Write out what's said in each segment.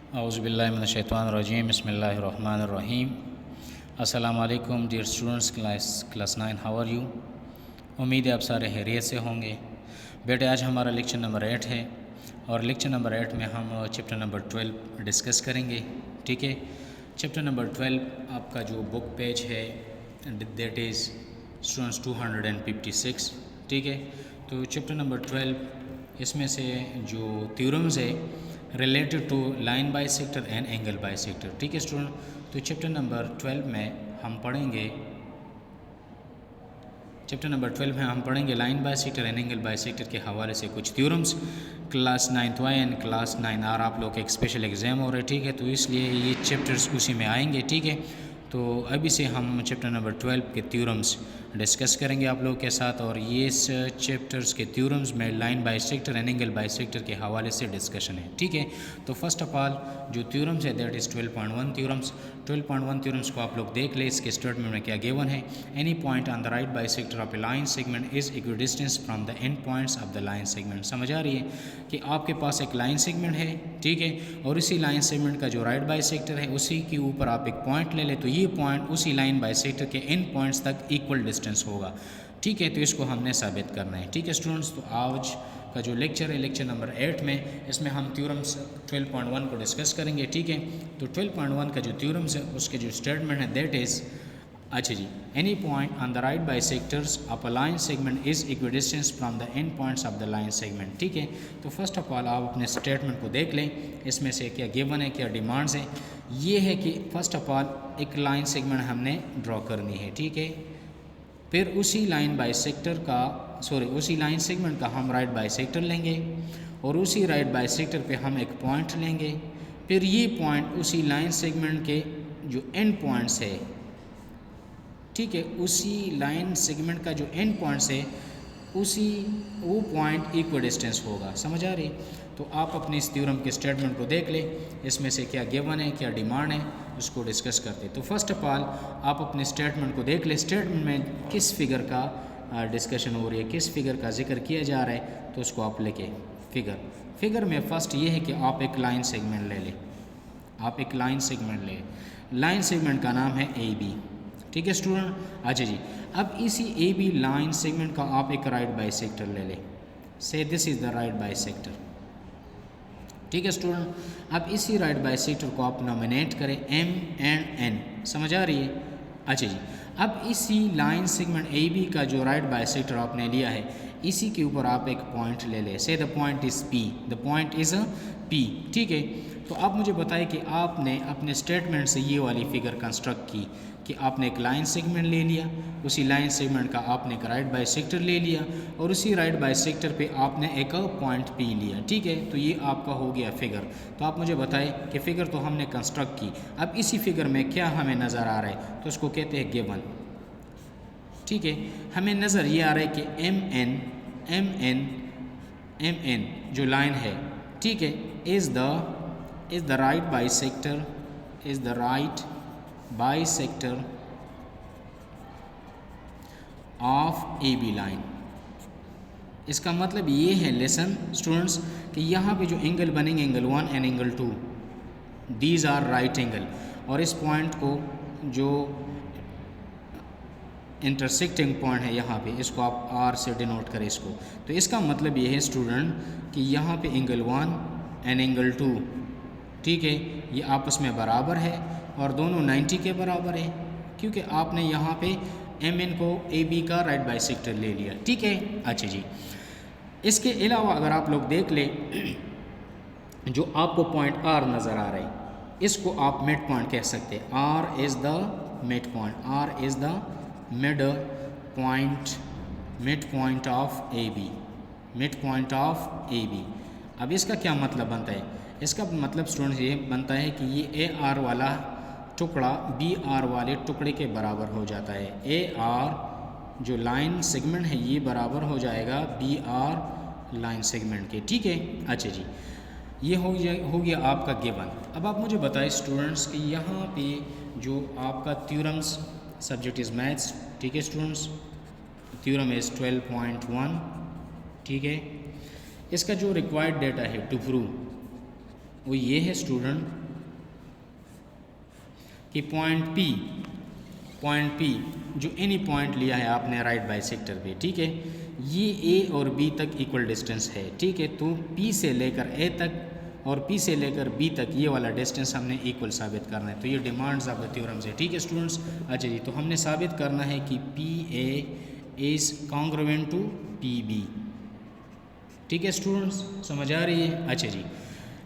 औज़ुबिल्लाहिमिनश्शैतानिर्रजीम बिस्मिल्लाहिर्रहमानिर्रहीम। अस्सलाम वालेकुम dear students, class 9, how are you. उम्मीद है आप सारे खैरियत से होंगे। बेटे आज हमारा लेक्चर नंबर 8 है और लेक्चर नंबर 8 में हम चैप्टर नंबर 12 डिस्कस करेंगे। ठीक है, चैप्टर नंबर 12 आपका जो बुक पेज है दैट इज़ स्टूडेंट्स 256। ठीक है, तो चैप्टर नंबर 12 इसमें से जो थ्योरम्स है related to line bisector and angle bisector. ठीक है स्टूडेंट, तो चैप्टर नंबर 12 में हम पढ़ेंगे line bisector and angle bisector के हवाले से कुछ theorems. Class 9th Y and class 9R आप लोग एक स्पेशल एग्ज़ाम हो रहे हैं। ठीक है, तो इसलिए ये चैप्टर्स उसी में आएंगे। ठीक है, तो अभी से हम चैप्टर नंबर 12 के थ्योरम्स डिस्कस करेंगे आप लोगों के साथ, और ये इस चैप्टर्स के थ्योरम्स में line bisector and angle bisector के हवाले से डिस्कशन है। ठीक है, तो फर्स्ट ऑफ ऑल जो थ्योरम्स है दैट इज़ 12.1 थ्योरम्स। 12.1 थ्योरम्स को आप लोग देख ले। इसके स्टेटमेंट में क्या गिवन है, any point on the right bisector of A line segment is equidistance from the end points of the line segment. समझ आ रही है कि आपके पास एक लाइन सेगमेंट है, ठीक है, और इसी लाइन सेगमेंट का जो राइट बाइसेक्टर है उसी के ऊपर आप एक पॉइंट ले ले, तो ये पॉइंट उसी लाइन बाइसेक्टर के एंड पॉइंट्स तक इक्वल डिस्टेंस होगा। ठीक है, तो इसको हमने साबित करना है। ठीक है स्टूडेंट्स, तो आज का जो लेक्चर है लेक्चर नंबर 8 में, इसमें हम थ्योरम्स 12.1 को डिस्कस करेंगे। ठीक है, तो 12.1 का जो थ्योरम्स है उसके जो स्टेटमेंट है दैट इज़, अच्छा जी, any point on the right bisectors of a line segment is equidistance from the end points of the line segment. ठीक है, तो फर्स्ट ऑफ ऑल आप अपने स्टेटमेंट को देख लें, इसमें से क्या गिवन है, क्या डिमांड्स है। ये है कि फर्स्ट ऑफ ऑल एक लाइन सेगमेंट हमने ड्रॉ करनी है। ठीक है, फिर उसी लाइन सेगमेंट का हम राइट बाइसेक्टर लेंगे और उसी राइट बाइसेक्टर पे हम एक पॉइंट लेंगे। फिर ये पॉइंट उसी लाइन सेगमेंट के जो एंड पॉइंट्स है, ठीक है, उसी लाइन सेगमेंट का जो एंड पॉइंट्स है वो पॉइंट इक्वल डिस्टेंस होगा। समझ आ रही। तो आप अपने इस थ्योरम के स्टेटमेंट को देख ले, इसमें से क्या गिवन है, क्या डिमांड है, उसको डिस्कस करते। तो फर्स्ट ऑफ ऑल आप अपने स्टेटमेंट को देख ले। स्टेटमेंट में किस फिगर का डिस्कशन हो रही है, किस फिगर का जिक्र किया जा रहा है, तो उसको आप लेके फिगर में फर्स्ट ये है कि आप एक लाइन सेगमेंट ले लें। आप एक लाइन सेगमेंट ले, लाइन सेगमेंट का नाम है AB। ठीक है स्टूडेंट, अच्छा जी, अब इसी AB लाइन सेगमेंट का आप एक राइट बाइसेक्टर ले लें। से this is the right bisector. ठीक है स्टूडेंट, अब इसी राइट बाइसेक्टर को आप नॉमिनेट करें M एंड N। समझ आ रही है। अच्छा जी, अब इसी लाइन सेगमेंट AB का जो राइट बाइसेक्टर आपने लिया है, इसी के ऊपर आप एक पॉइंट ले लें। से the point is P, the point is P। ठीक है, तो आप मुझे बताएं कि आपने अपने स्टेटमेंट से ये वाली फिगर कंस्ट्रक्ट की कि आपने एक लाइन सेगमेंट ले लिया, उसी लाइन सेगमेंट का आपने एक राइट बाइसेक्टर ले लिया और उसी राइट बाइसेक्टर पे आपने एक पॉइंट P लिया। ठीक है, तो ये आपका हो गया फिगर। तो आप मुझे बताएं कि फ़िगर तो हमने कंस्ट्रक्ट की, अब इसी फिगर में क्या हमें नज़र आ रहा है, तो उसको कहते हैं गिवन। ठीक है, हमें नज़र ये आ रहा है कि MN जो लाइन है, ठीक है, is the right bisector of AB line. इसका मतलब ये है लेसन स्टूडेंट्स कि यहाँ पे जो एंगल बनेंगे, angle 1 and angle 2, these are right angle, और इस पॉइंट को जो इंटरसेक्टिंग पॉइंट है यहाँ पे, इसको आप R से डिनोट करें इसको। तो इसका मतलब ये है स्टूडेंट कि यहाँ पे एंगल 1 एंड एंगल 2, ठीक है, ये आपस में बराबर है और दोनों 90 के बराबर है, क्योंकि आपने यहाँ पे MN को AB का राइट बाइसेक्टर ले लिया। ठीक है, अच्छा जी, इसके अलावा अगर आप लोग देख ले, जो आपको पॉइंट R नज़र आ रहा है, इसको आप मिड पॉइंट कह सकते हैं। R is the mid point, R is the mid point of AB। अब इसका क्या मतलब बनता है, इसका मतलब स्टूडेंट्स ये बनता है कि ये AR वाला टुकड़ा BR वाले टुकड़े के बराबर हो जाता है। AR जो लाइन सेगमेंट है ये बराबर हो जाएगा BR लाइन सेगमेंट के। ठीक है, अच्छा जी, ये हो गया आपका गिवन। अब आप मुझे बताएं स्टूडेंट्स कि यहाँ पे जो आपका थ्योरम्स, सब्जेक्ट इज़ मैथ्स। ठीक है स्टूडेंट्स, थ्योरम इज़ 12.1। ठीक है, इसका जो रिक्वायर्ड डेटा है टू प्रूव, वो ये है स्टूडेंट कि पॉइंट पी जो एनी पॉइंट लिया है आपने राइट बाइसेक्टर पे, ठीक है, ये ए और बी तक इक्वल डिस्टेंस है, ठीक है। तो पी से लेकर ए तक और पी से लेकर बी तक ये वाला डिस्टेंस हमने इक्वल साबित करना है। तो ये डिमांड्स ऑफ द थ्योरम है, ठीक है स्टूडेंट्स। अच्छा जी, तो हमने साबित करना है कि P A is congruent to P B, ठीक है स्टूडेंट्स, समझ आ रही है। अच्छा जी,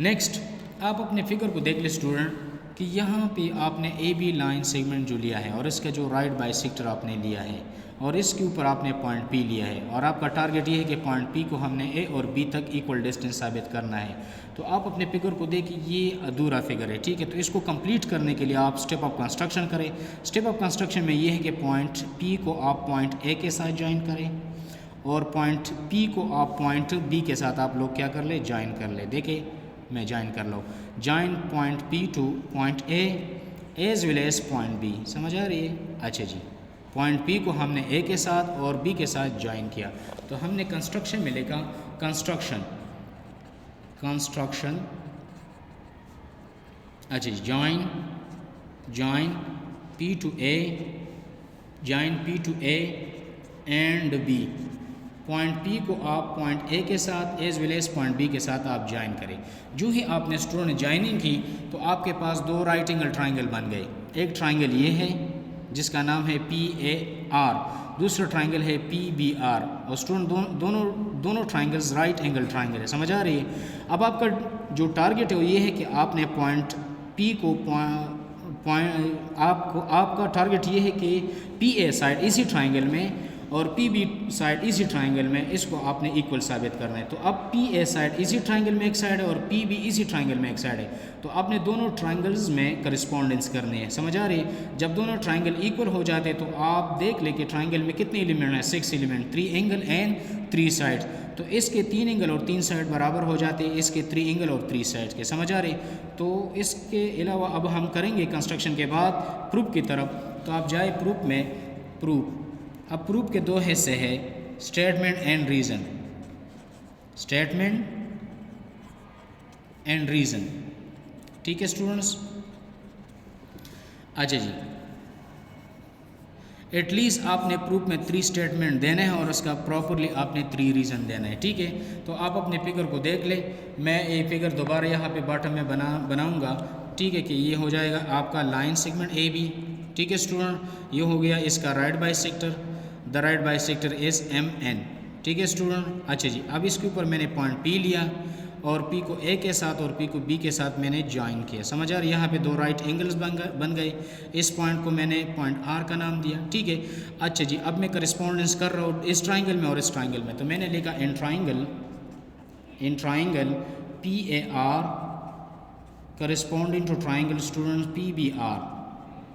नेक्स्ट आप अपने फिगर को देख ले स्टूडेंट कि यहाँ पे आपने ए बी लाइन सेगमेंट जो लिया है और इसका जो राइट बाइसेक्टर आपने लिया है और इसके ऊपर आपने पॉइंट पी लिया है और आपका टारगेट ये है कि पॉइंट पी को हमने ए और बी तक इक्वल डिस्टेंस साबित करना है। तो आप अपने फिगर को देखिए, ये अधूरा फिगर है, ठीक है। तो इसको कंप्लीट करने के लिए आप स्टेप ऑफ कंस्ट्रक्शन करें। स्टेप ऑफ कंस्ट्रक्शन में ये है कि पॉइंट पी को आप पॉइंट ए के साथ ज्वाइन करें और पॉइंट पी को आप पॉइंट बी के साथ आप लोग क्या कर ले, ज्वाइन कर ले। देखिए मैं ज्वाइन कर लो, join point P to point A as well as point B, समझ आ रही है। अच्छा जी, पॉइंट पी को हमने ए के साथ और बी के साथ ज्वाइन किया। तो हमने कंस्ट्रक्शन में लिखा कंस्ट्रक्शन, अच्छा जी, join P to A and B. Point P को आप पॉइंट ए के साथ as well as point B के साथ आप ज्वाइन करें। जो ही आपने स्टूडेंट ज्वाइनिंग की तो आपके पास दो राइट एंगल ट्राइंगल बन गए। एक ट्राइंगल ये है जिसका नाम है पी ए आर, दूसरा ट्राइंगल है पी बी आर और स्टूडेंट दोनों ट्राइंगल्स राइट एंगल ट्राइंगल है, समझ आ रही है। अब आपका जो टारगेट है वो ये है कि आपने पॉइंट पी को आपका टारगेट ये है कि पी ए साइड इसी ट्राइंगल में और पी बी साइड इसी ट्राइंगल में इसको आपने इक्वल साबित करना है। तो अब पी ए साइड इसी ट्राइंगल में एक साइड है और पी बी इसी ट्राइंगल में एक साइड है। तो आपने दोनों ट्राइंगल्स में करस्पॉन्डेंस करनी है, समझ आ रही है। जब दोनों ट्राइंगल इक्वल हो जाते हैं तो आप देख ले कि ट्राइंगल में कितने एलिमेंट हैं, 6 एलिमेंट, 3 एंगल एंड 3 साइड। तो इसके 3 एंगल और 3 साइड बराबर हो जाते हैं इसके 3 एंगल और 3 साइड के, समझ आ रही। तो इसके अलावा अब हम करेंगे कंस्ट्रक्शन के बाद प्रूफ की तरफ। तो आप जाए प्रूफ में, अब प्रूफ के दो हिस्से हैं, स्टेटमेंट एंड रीज़न, ठीक है स्टूडेंट्स। अच्छा जी, एटलीस्ट आपने प्रूफ में 3 स्टेटमेंट देने हैं और उसका प्रॉपरली आपने 3 रीज़न देना है, ठीक है। तो आप अपने फिगर को देख ले, मैं ये फिगर दोबारा यहाँ पे बॉटम में बनाऊँगा, ठीक है, कि ये हो जाएगा आपका लाइन सेगमेंट ए बी, ठीक है स्टूडेंट। ये हो गया इसका right bisector, the right bisector is M N, ठीक है स्टूडेंट। अच्छा जी, अब इसके ऊपर मैंने पॉइंट पी लिया और पी को ए के साथ और पी को बी के साथ मैंने ज्वाइन किया, समझ आ रही। यहाँ पे 2 राइट एंगल्स बन गए। इस पॉइंट को मैंने पॉइंट आर का नाम दिया, ठीक है। अच्छा जी, अब मैं करस्पॉन्डेंस कर रहा हूँ इस ट्राइंगल में और इस ट्राइंगल में। तो मैंने लिखा in triangle P A R corresponding to triangle student P B R,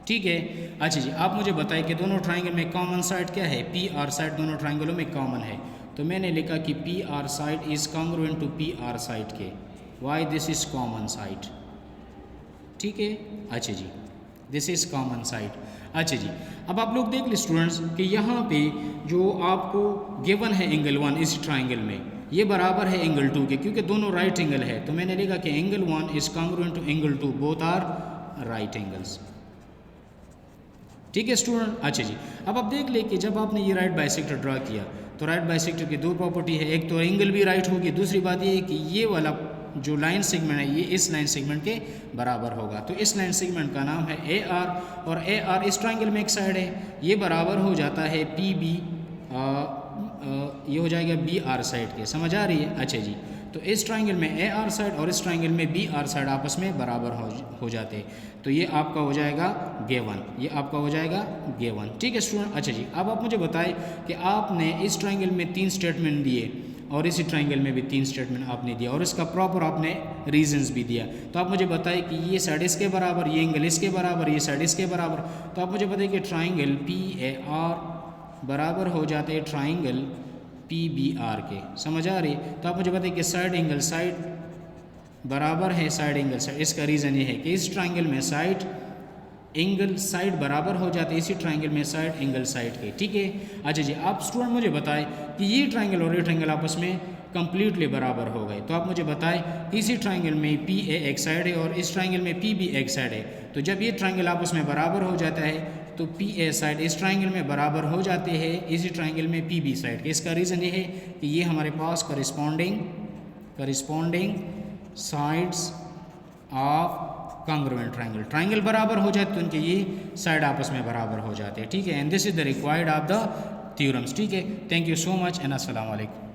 ठीक है। अच्छा जी, आप मुझे बताएं कि दोनों ट्राइंगल में कॉमन साइड क्या है, पी आर साइड दोनों ट्राइंगलों में कॉमन है। तो मैंने लिखा कि P R side is congruent to P R side के, why this is common side, ठीक है। अच्छा जी, दिस इज कॉमन साइड। अच्छा जी, अब आप लोग देख ले स्टूडेंट्स कि यहाँ पे जो आपको गिवन है एंगल 1 इस ट्राइंगल में, ये बराबर है एंगल 2 के, क्योंकि दोनों राइट एंगल है। तो मैंने लिखा कि angle 1 is congruent to angle 2, both are right angles, ठीक है स्टूडेंट। अच्छा जी, अब आप देख ले कि जब आपने ये राइट बाइसेक्टर ड्रा किया तो राइट बाइसेक्टर की 2 प्रॉपर्टी है, एक तो एंगल भी राइट होगी, दूसरी बात ये है कि ये वाला जो लाइन सेगमेंट है ये इस लाइन सेगमेंट के बराबर होगा। तो इस लाइन सेगमेंट का नाम है ए आर और ए आर इस ट्राइंगल में एक साइड है, ये बराबर हो जाता है पी बी, ये हो जाएगा बी आर साइड के, समझ आ रही है। अच्छा जी, तो इस ट्राइंगल में ए आर साइड और इस ट्राइंगल में बी आर साइड आपस में बराबर हो जाते हैं। तो ये आपका हो जाएगा गिवन, ये आपका हो जाएगा गिवन, ठीक है स्टूडेंट। अच्छा जी, अब आप मुझे बताएं कि आपने इस ट्राइंगल में 3 स्टेटमेंट दिए और इसी ट्राइंगल में भी 3 स्टेटमेंट आपने दिया और इसका प्रॉपर आपने रीजंस भी दिया। तो आप मुझे बताएं कि ये साइड इसके बराबर, ये एंगल इसके बराबर, ये साइड इसके बराबर। तो आप मुझे बताइए कि ट्राइंगल पी ए आर बराबर हो जाते हैं ट्राइंगल पी बी आर के, समझ आ रही। तो आप मुझे बताइए कि साइड एंगल साइड बराबर है साइड एंगल साइड। इसका रीज़न ये है कि इस ट्राइंगल में साइड एंगल साइड बराबर हो जाते हैं इसी ट्राइंगल में साइड एंगल साइड के, ठीक है। अच्छा जी, आप स्टूडेंट मुझे बताएं कि ये ट्राइंगल और ये ट्राइंगल आपस में कम्प्लीटली बराबर हो गए। तो आप मुझे बताएं इसी ट्राइंगल में पी ए एक साइड है और इस ट्राइंगल में पी बी एक साइड है, तो जब ये ट्राइंगल आपस में बराबर हो जाता है तो पी ए साइड इस ट्राइंगल में बराबर हो जाते हैं इसी ट्राइंगल में पी बी साइड के। इसका रीज़न ये है कि ये हमारे पास corresponding sides of congruent triangle बराबर हो जाए तो उनके ये साइड आपस में बराबर हो जाते हैं। ठीक है, and this is the required of the theorems. ठीक है, thank you so much and अस्सलाम वालेकुम।